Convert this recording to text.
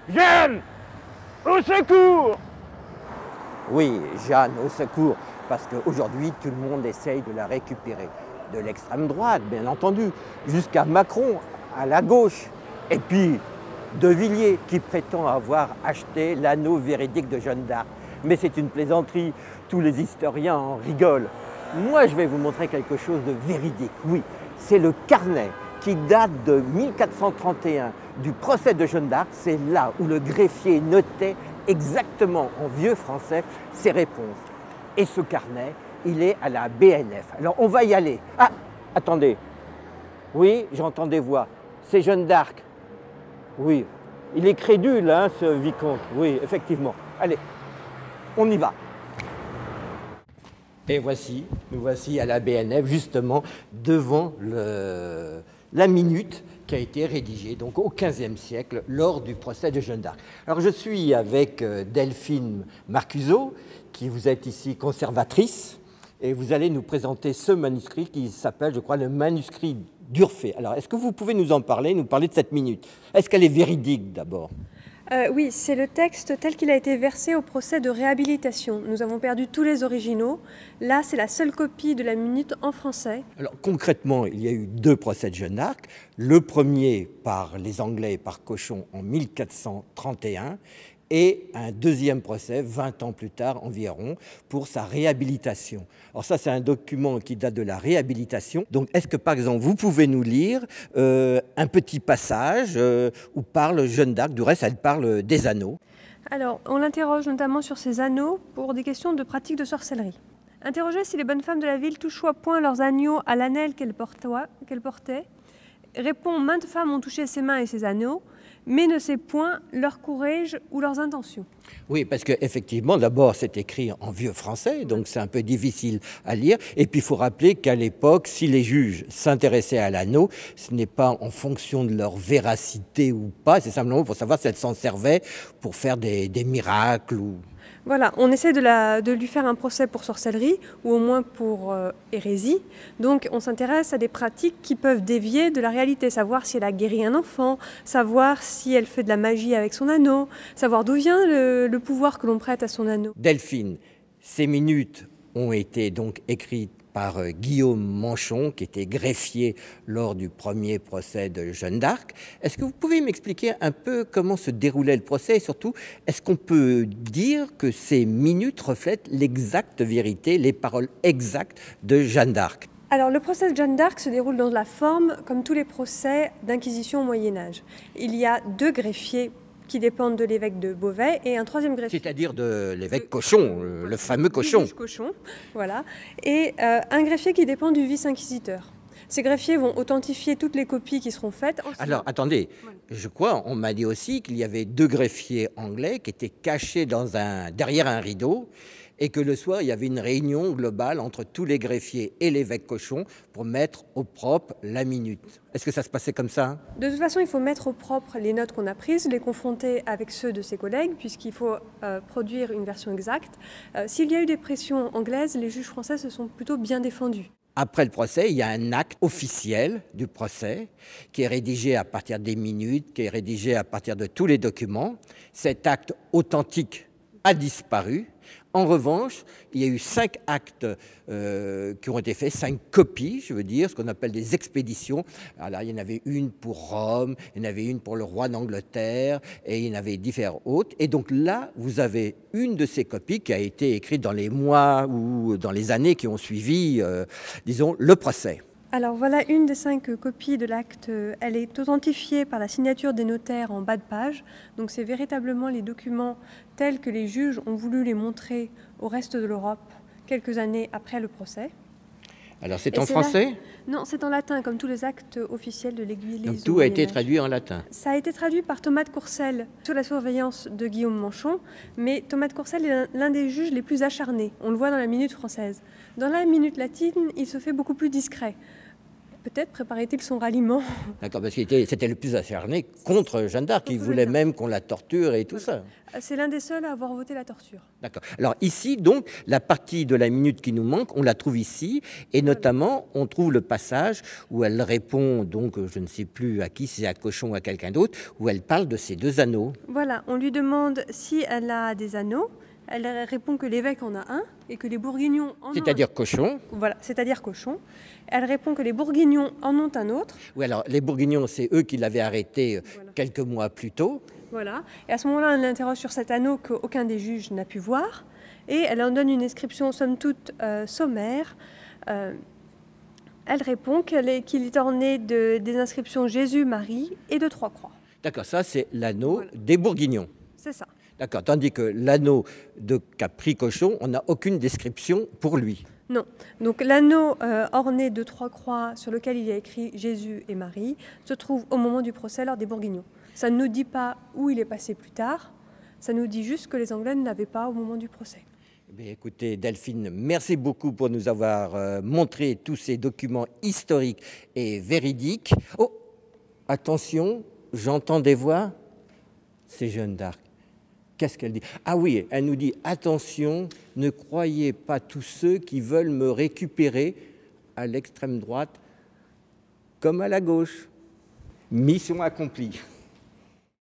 Jeanne, au secours! Oui, Jeanne, au secours, parce qu'aujourd'hui, tout le monde essaye de la récupérer. De l'extrême droite, bien entendu, jusqu'à Macron, à la gauche. Et puis, De Villiers, qui prétend avoir acheté l'anneau véridique de Jeanne d'Arc. Mais c'est une plaisanterie, tous les historiens en rigolent. Moi, je vais vous montrer quelque chose de véridique, oui. C'est le carnet qui date de 1431 du procès de Jeanne d'Arc. C'est là où le greffier notait exactement en vieux français ses réponses. Et ce carnet, il est à la BNF. Alors on va y aller. Ah, attendez. Oui, j'entends des voix. C'est Jeanne d'Arc. Oui, il est crédule, hein, ce vicomte. Oui, effectivement. Allez, on y va. Et voici, nous voici à la BNF, justement, devant la minute qui a été rédigée donc au XVe siècle lors du procès de Jeanne d'Arc. Alors je suis avec Delphine Marcuzot, qui vous êtes ici conservatrice, et vous allez nous présenter ce manuscrit qui s'appelle, je crois, le manuscrit d'Urfé. Alors est-ce que vous pouvez nous en parler, nous parler de cette minute? Est-ce qu'elle est véridique d'abord? Oui, c'est le texte tel qu'il a été versé au procès de réhabilitation. Nous avons perdu tous les originaux. Là, c'est la seule copie de la minute en français. Alors concrètement, il y a eu deux procès de Jeanne d'Arc. Le premier par les Anglais et par Cochon en 1431 et un deuxième procès 20 ans plus tard environ pour sa réhabilitation. Alors ça, c'est un document qui date de la réhabilitation. Donc est-ce que par exemple vous pouvez nous lire un petit passage où parle Jeanne d'Arc? Du reste, elle parle des anneaux. Alors, on l'interroge notamment sur ces anneaux pour des questions de pratique de sorcellerie. Interroger si les bonnes femmes de la ville touchoient point leurs agneaux à l'annel qu'elles portaient. Répond, maintes femmes ont touché ses mains et ses anneaux, mais ne sait point leur courage ou leurs intentions. Oui, parce qu'effectivement, d'abord, c'est écrit en vieux français, donc c'est un peu difficile à lire. Et puis, il faut rappeler qu'à l'époque, si les juges s'intéressaient à l'anneau, ce n'est pas en fonction de leur véracité ou pas, c'est simplement pour savoir si elles s'en servaient pour faire des miracles ou... Voilà, on essaie de lui faire un procès pour sorcellerie, ou au moins pour hérésie. Donc on s'intéresse à des pratiques qui peuvent dévier de la réalité, savoir si elle a guéri un enfant, savoir si elle fait de la magie avec son anneau, savoir d'où vient le pouvoir que l'on prête à son anneau. Delphine, ces minutes ont été donc écrites par Guillaume Manchon, qui était greffier lors du premier procès de Jeanne d'Arc. Est-ce que vous pouvez m'expliquer un peu comment se déroulait le procès et surtout, est-ce qu'on peut dire que ces minutes reflètent l'exacte vérité, les paroles exactes de Jeanne d'Arc? Alors le procès de Jeanne d'Arc se déroule dans la forme comme tous les procès d'inquisition au Moyen-Âge. Il y a deux greffiers qui dépendent de l'évêque de Beauvais et un troisième greffier. C'est-à-dire de l'évêque Cochon, le fameux Cochon. Cochon, voilà. Et un greffier qui dépend du vice-inquisiteur. Ces greffiers vont authentifier toutes les copies qui seront faites. Alors, attendez, je crois, on m'a dit aussi qu'il y avait deux greffiers anglais qui étaient cachés derrière un rideau et que le soir, il y avait une réunion globale entre tous les greffiers et l'évêque Cochon pour mettre au propre la minute. Est-ce que ça se passait comme ça? De toute façon, il faut mettre au propre les notes qu'on a prises, les confronter avec ceux de ses collègues, puisqu'il faut produire une version exacte. S'il y a eu des pressions anglaises, les juges français se sont plutôt bien défendus. Après le procès, il y a un acte officiel du procès qui est rédigé à partir des minutes, qui est rédigé à partir de tous les documents. Cet acte authentique a disparu. En revanche, il y a eu 5 actes qui ont été faits, 5 copies, je veux dire, ce qu'on appelle des expéditions. Alors là, il y en avait une pour Rome, il y en avait une pour le roi d'Angleterre, et il y en avait différentes autres. Et donc là, vous avez une de ces copies qui a été écrite dans les mois ou dans les années qui ont suivi, disons, le procès. Alors voilà une des 5 copies de l'acte. Elle est authentifiée par la signature des notaires en bas de page. Donc c'est véritablement les documents tels que les juges ont voulu les montrer au reste de l'Europe quelques années après le procès. Alors c'est en français? Non, c'est en latin, comme tous les actes officiels de l'Église. Donc tout a été traduit en latin? Ça a été traduit par Thomas de Courcelles, sous la surveillance de Guillaume Manchon, mais Thomas de Courcelles est l'un des juges les plus acharnés. On le voit dans la minute française. Dans la minute latine, il se fait beaucoup plus discret. Peut-être préparait-il son ralliement. D'accord, parce que c'était le plus acharné contre Jeanne d'Arc, qui Contre voulait Jeanne d'Arc. même qu'on la torture et tout ça. C'est l'un des seuls à avoir voté la torture. D'accord. Alors ici, donc, la partie de la minute qui nous manque, on la trouve ici, et notamment, on trouve le passage où elle répond, donc, je ne sais plus à qui, si c'est à Cochon ou à quelqu'un d'autre, où elle parle de ces 2 anneaux. Voilà, on lui demande si elle a des anneaux. Elle répond que l'évêque en a un et que les bourguignons en ont un. C'est-à-dire Cochon. Voilà, c'est-à-dire Cochon. Elle répond que les bourguignons en ont un autre. Oui, alors les bourguignons, c'est eux qui l'avaient arrêté quelques mois plus tôt. Voilà. Et à ce moment-là, elle l'interroge sur cet anneau qu'aucun des juges n'a pu voir. Et elle en donne une inscription, somme toute, sommaire. Elle répond qu'il est orné des inscriptions Jésus, Marie et de 3 croix. D'accord, ça c'est l'anneau des bourguignons. C'est ça. D'accord, tandis que l'anneau qu'a pris Cochon, on n'a aucune description pour lui. Non. Donc l'anneau orné de 3 croix sur lequel il y a écrit Jésus et Marie se trouve au moment du procès lors des bourguignons. Ça ne nous dit pas où il est passé plus tard, ça nous dit juste que les Anglais ne l'avaient pas au moment du procès. Eh bien, écoutez, Delphine, merci beaucoup pour nous avoir montré tous ces documents historiques et véridiques. Oh, attention, j'entends des voix, c'est Jeanne d'Arc. Qu'est-ce qu'elle dit? Ah oui, elle nous dit, attention, ne croyez pas tous ceux qui veulent me récupérer à l'extrême droite comme à la gauche. Mission accomplie.